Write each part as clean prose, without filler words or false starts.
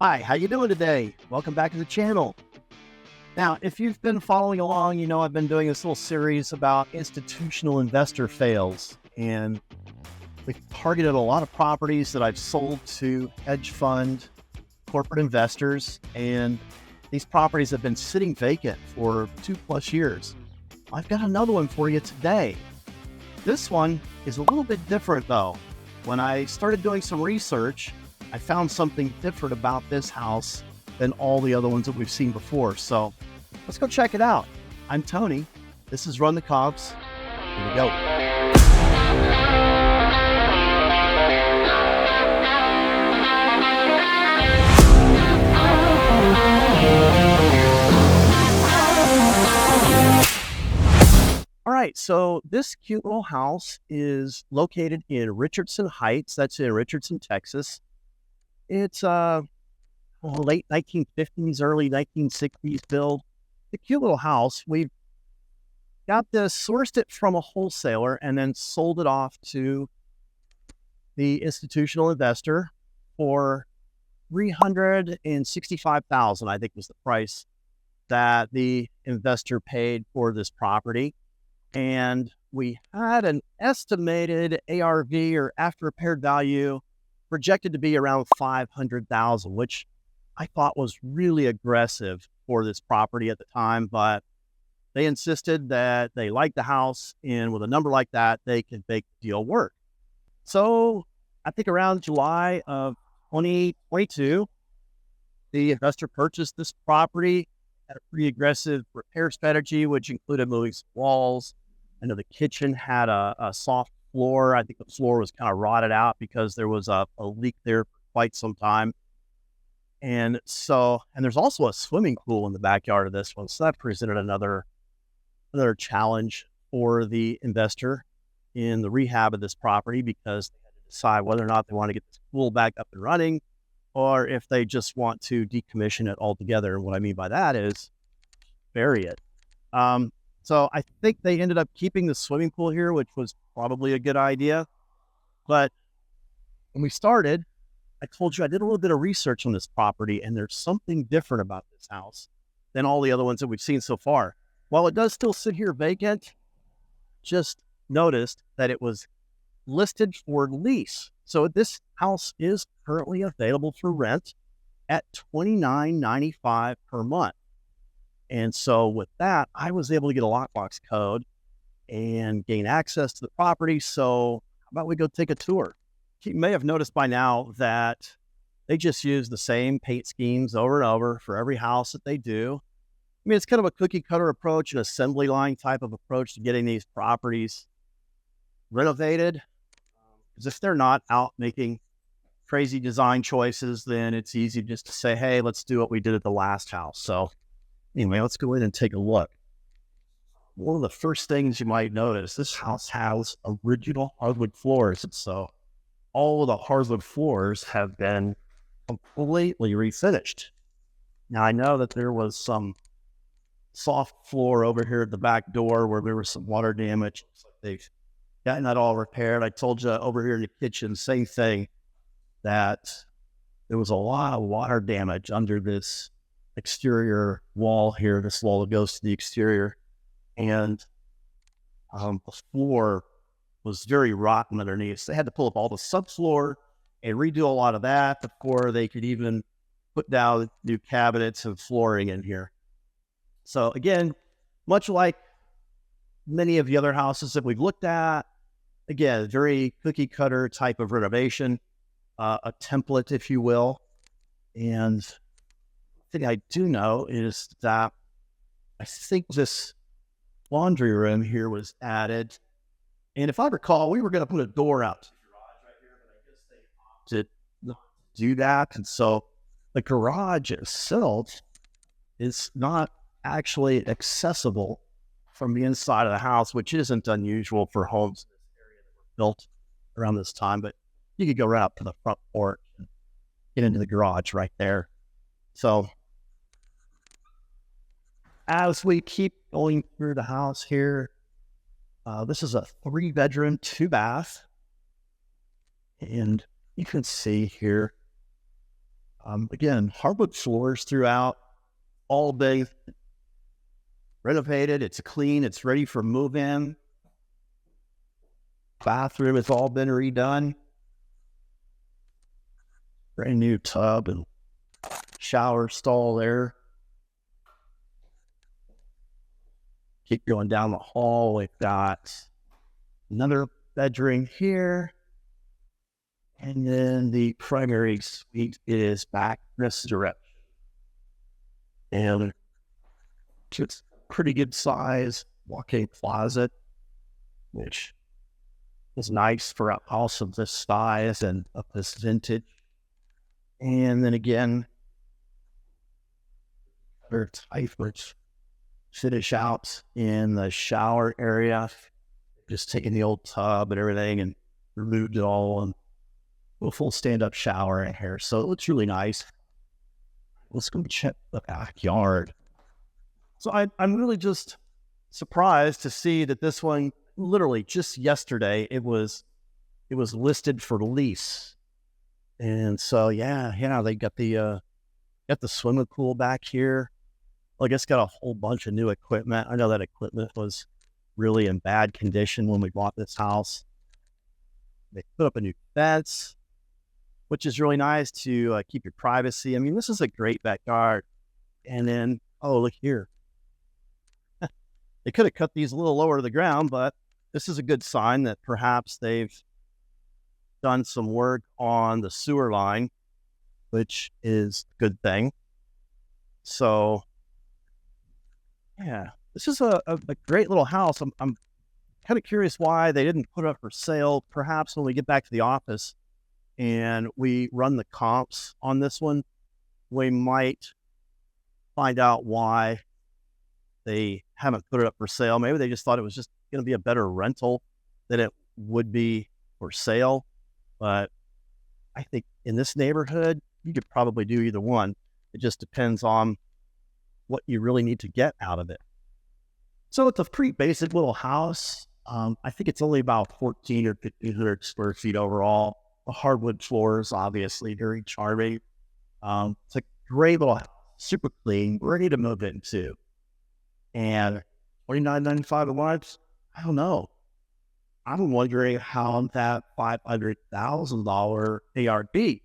Hi, how you doing today? Welcome back to the channel. Now, if you've been following along, you know I've been doing this little series about institutional investor fails, and we've targeted a lot of properties that I've sold to hedge fund corporate investors, and these properties have been sitting vacant for 2+ years. I've got another one for you today. This one is a little bit different though. When I started doing some research, I found something different about this house than all the other ones that we've seen before. So let's go check it out. I'm Tony. This is Run the Cobbs. Here we go. All right, so this cute little house is located in Richardson Heights. That's in Richardson, Texas. It's late 1950s, early 1960s build. The cute little house. We've got this, sourced it from a wholesaler and then sold it off to the institutional investor for $365,000, I think was the price that the investor paid for this property. And we had an estimated ARV, or after repaired value, projected to be around $500,000, which I thought was really aggressive for this property at the time, but they insisted that they liked the house, and with a number like that, they could make the deal work. So I think around July of 2022, the investor purchased this property, had a pretty aggressive repair strategy, which included moving some walls. I know the kitchen had a soft floor. I think the floor was kind of rotted out because there was a leak there for quite some time. And there's also a swimming pool in the backyard of this one. So that presented another challenge for the investor in the rehab of this property, because they had to decide whether or not they want to get this pool back up and running, or if they just want to decommission it altogether. And what I mean by that is bury it. So I think they ended up keeping the swimming pool here, which was probably a good idea. But when we started, I told you I did a little bit of research on this property, and there's something different about this house than all the other ones that we've seen so far. While it does still sit here vacant, just noticed that it was listed for lease. So this house is currently available for rent at $29.95 per month. And so with that, I was able to get a lockbox code and gain access to the property. So how about we go take a tour? You may have noticed by now that they just use the same paint schemes over and over for every house that they do. I mean, it's kind of a cookie cutter approach, an assembly line type of approach to getting these properties renovated. Because if they're not out making crazy design choices, then it's easy just to say, hey, let's do what we did at the last house. So anyway, let's go in and take a look. One of the first things you might notice, this house has original hardwood floors. And so all of the hardwood floors have been completely refinished. Now, I know that there was some soft floor over here at the back door where there was some water damage. They've gotten that all repaired. I told you over here in the kitchen, same thing, that there was a lot of water damage under this exterior wall here, this wall that goes to the exterior. And the floor was very rotten underneath. So they had to pull up all the subfloor and redo a lot of that before they could even put down new cabinets and flooring in here. So again, much like many of the other houses that we've looked at, again, very cookie cutter type of renovation, a template, if you will. And the thing I do know is that I think this laundry room here was added. And if I recall, we were going to put a door out to the garage right here, but I guess they opted not to do that. And so the garage itself is not actually accessible from the inside of the house, which isn't unusual for homes in this area that were built around this time. But you could go right up to the front porch and get into the garage right there. So as we keep going through the house here, this is a 3-bedroom, 2-bath. And you can see here Again, hardwood floors throughout, all been renovated. It's clean. It's ready for move-in. Bathroom has all been redone. Brand new tub and shower stall there. Keep going down the hall. We've got another bedroom here. And then the primary suite is back this direction. And it's pretty good size walk-in closet, which is nice for a house of this size and of this vintage. And then again, other type, which finish out in the shower area, just taking the old tub and everything and removed it all, and a full stand-up shower in here. So it looks really nice. Let's go check the backyard. So I'm really just surprised to see that this one, literally just yesterday, it was listed for lease. And so yeah, they got the swimming pool back here. Well, I guess got a whole bunch of new equipment. I know that equipment was really in bad condition when we bought this house. They put up a new fence, which is really nice to keep your privacy. I mean, this is a great backyard. And then, oh, look here. They could have cut these a little lower to the ground, but this is a good sign that perhaps they've done some work on the sewer line, which is a good thing. So, yeah, this is a great little house. I'm kind of curious why they didn't put it up for sale. Perhaps when we get back to the office and we run the comps on this one, we might find out why they haven't put it up for sale. Maybe they just thought it was just going to be a better rental than it would be for sale. But I think in this neighborhood, you could probably do either one. It just depends on what you really need to get out of it. So it's a pretty basic little house. I think it's only about 14 or 1,500 square feet overall. The hardwood floors, obviously, very charming. It's a great little house, super clean, ready to move into. And $29.95 a month, I don't know. I'm wondering how that $500,000 ARV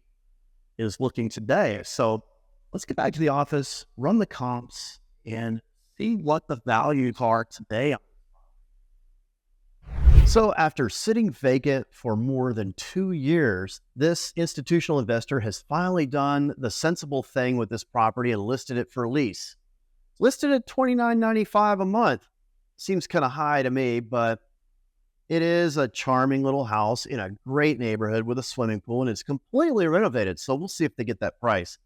is looking today. So let's get back to the office, run the comps, and see what the values are today. So after sitting vacant for more than 2 years, this institutional investor has finally done the sensible thing with this property and listed it for lease. Listed at $29.95 a month. Seems kind of high to me, but it is a charming little house in a great neighborhood with a swimming pool, and it's completely renovated. So we'll see if they get that price.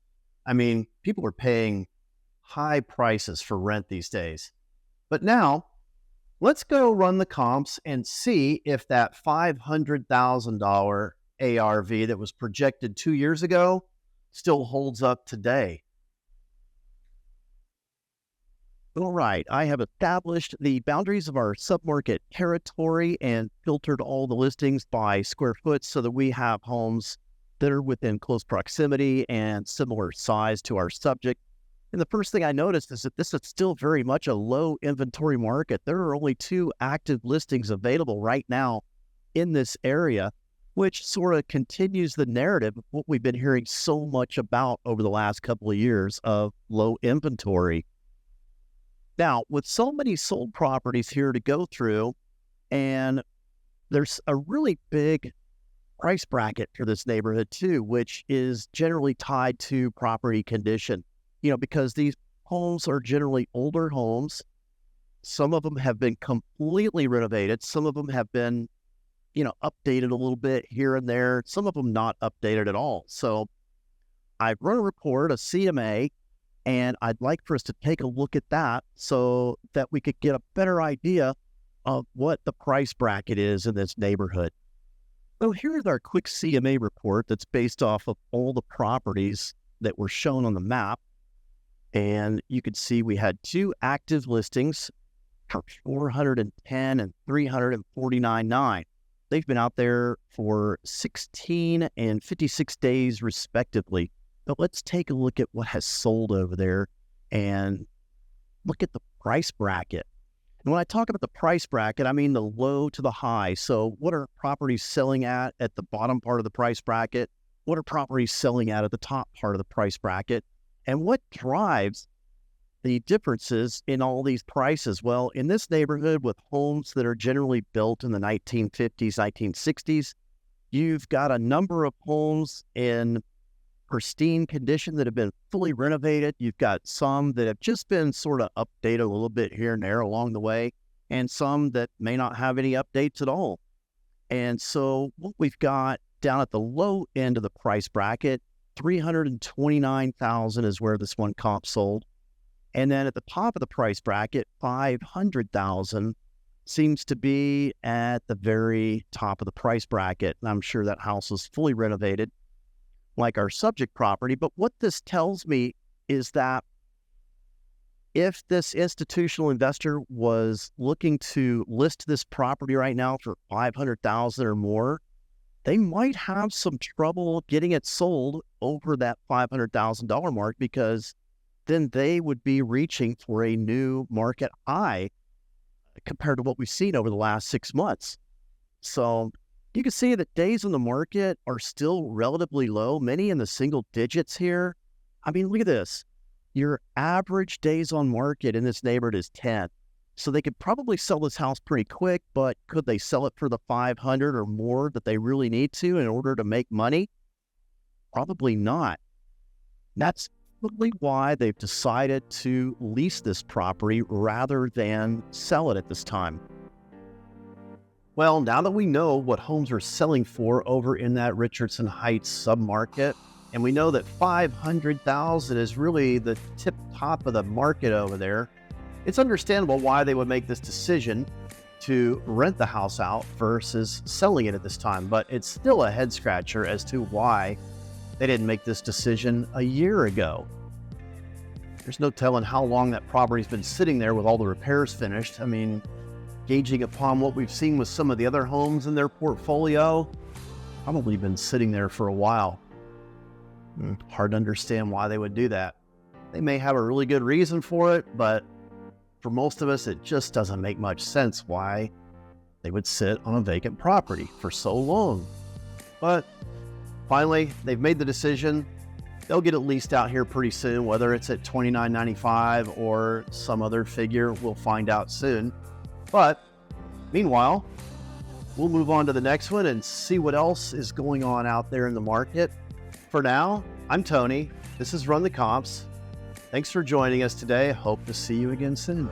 I mean, people are paying high prices for rent these days. But now, let's go run the comps and see if that $500,000 ARV that was projected 2 years ago still holds up today. All right, I have established the boundaries of our submarket territory and filtered all the listings by square foot so that we have homes that are within close proximity and similar size to our subject. And the first thing I noticed is that this is still very much a low inventory market. There are only 2 active listings available right now in this area, which sort of continues the narrative of what we've been hearing so much about over the last couple of years of low inventory. Now, with so many sold properties here to go through, and there's a really big price bracket for this neighborhood too, which is generally tied to property condition, because these homes are generally older homes. Some of them have been completely renovated. Some of them have been, updated a little bit here and there. Some of them not updated at all. So I've run a report, a CMA, and I'd like for us to take a look at that so that we could get a better idea of what the price bracket is in this neighborhood. So here's our quick CMA report that's based off of all the properties that were shown on the map. And you could see we had 2 active listings, 410 and 349.9. They've been out there for 16 and 56 days respectively. But let's take a look at what has sold over there and look at the price bracket. And when I talk about the price bracket, I mean the low to the high. So what are properties selling at the bottom part of the price bracket? What are properties selling at the top part of the price bracket? And what drives the differences in all these prices? Well, in this neighborhood with homes that are generally built in the 1950s, 1960s, you've got a number of homes in pristine condition that have been fully renovated. You've got some that have just been sort of updated a little bit here and there along the way, and some that may not have any updates at all. And so what we've got down at the low end of the price bracket, $329,000 is where this one comp sold. And then at the top of the price bracket, $500,000 seems to be at the very top of the price bracket. And I'm sure that house was fully renovated like our subject property. But what this tells me is that if this institutional investor was looking to list this property right now for $500,000 or more, they might have some trouble getting it sold over that $500,000 mark, because then they would be reaching for a new market high compared to what we've seen over the last 6 months. So you can see that days on the market are still relatively low, many in the single digits here. I mean, look at this. Your average days on market in this neighborhood is 10. So they could probably sell this house pretty quick, but could they sell it for the 500 or more that they really need to in order to make money? Probably not. That's probably why they've decided to lease this property rather than sell it at this time. Well, now that we know what homes are selling for over in that Richardson Heights submarket, and we know that $500,000 is really the top of the market over there, it's understandable why they would make this decision to rent the house out versus selling it at this time. But it's still a head scratcher as to why they didn't make this decision a year ago. There's no telling how long that property's been sitting there with all the repairs finished. I mean, gauging upon what we've seen with some of the other homes in their portfolio, probably been sitting there for a while. Hard to understand why they would do that. They may have a really good reason for it, but for most of us, it just doesn't make much sense why they would sit on a vacant property for so long. But finally, they've made the decision. They'll get it leased out here pretty soon, whether it's at $29.95 or some other figure, we'll find out soon. But meanwhile, we'll move on to the next one and see what else is going on out there in the market. For now, I'm Tony. This is Run the Comps. Thanks for joining us today. Hope to see you again soon.